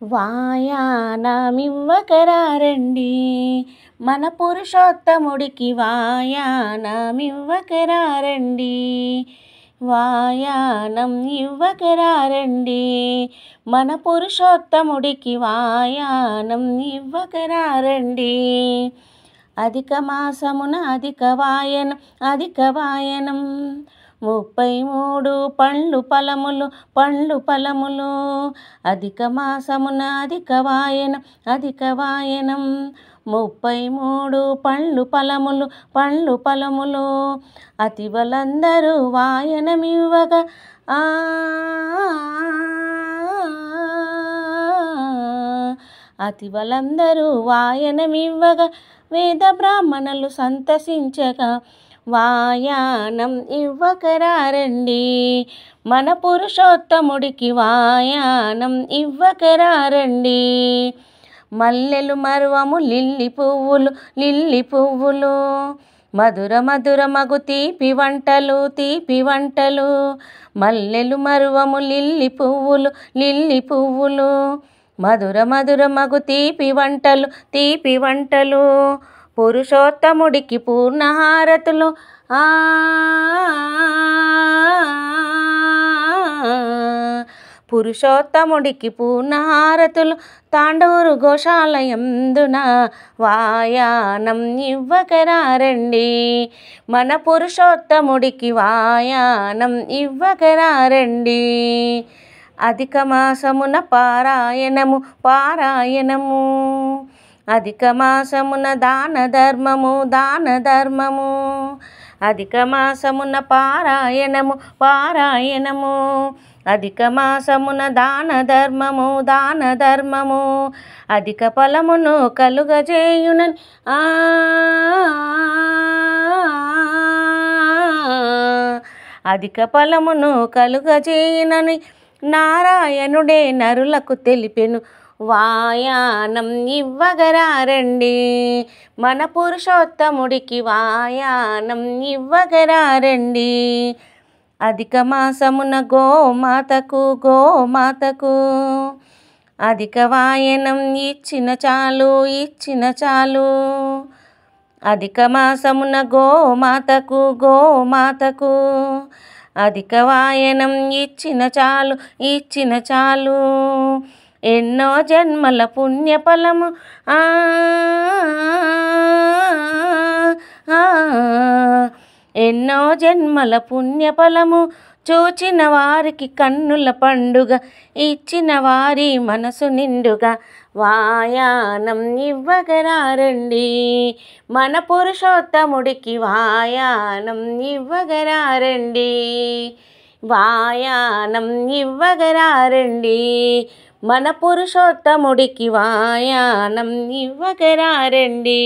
వాయానమివ్వకరారండి మన పురుషోత్తముడికి వాయానమివ్వకరారండి వాయానం ఇవ్వకరారండి మన పురుషోత్తముడికి వాయానం ఇవ్వకరారండి అధిక మాసమున అధిక వాయనం 33 పండ్లు ఫలములు అధిక మాసమున అధిక వాయనం 33 పండ్లు ఫలములు అతివలందరూ వాయనమివ్వగా అతివలందరూ వాయనమివ్వగా వేద బ్రాహ్మణులు సంతసించగా వాయానం ఇవ్వకరారండి మన పురుషోత్తముడికి వాయానం ఇవ్వకరారండి మల్లెలు మరువము లిల్లి పువ్వులు మధుర మగు తీపి వంటలు మల్లెలు మరువము లిల్లి పువ్వులు మధుర మగు తీపి వంటలు పురుషోత్తముడికి పూర్ణహారతులు పురుషోత్తముడికి పూర్ణహారతులు తాండూరు గోశాలయందున వాయానం ఇవ్వకరారండి మన పురుషోత్తముడికి వాయానం ఇవ్వకరారండి అధిక మాసమున పారాయణము అధిక మాసమున దాన ధర్మము అధిక మాసమున పారాయణము అధిక మాసమున దాన ధర్మము అధిక ఫలమును కలుగజేయునని అధిక ఫలమును కలుగజేయునని నారాయణుడే నరులకు తెలిపెను వాయానం ఇవ్వగరారండి మన పురుషోత్తముడికి వాయానం ఇవ్వగరారండి అధిక మాసమున గోమాతకు అధిక వాయనం ఇచ్చిన చాలు అధిక మాసమున గోమాతకు అధిక వాయనం ఇచ్చిన చాలు ఎన్నో జన్మల పుణ్యఫలము ఎన్నో జన్మల పుణ్యఫలము చూచిన వారికి కన్నుల పండుగ ఇచ్చిన వారి మనసు నిండుగా వాయానం ఇవ్వగరారండి మన పురుషోత్తముడికి వాయానం ఇవ్వగరారండి వాయానం ఇవ్వగరారండి మన పురుషోత్తముడికి వాయానం ఇవ్వగరారండి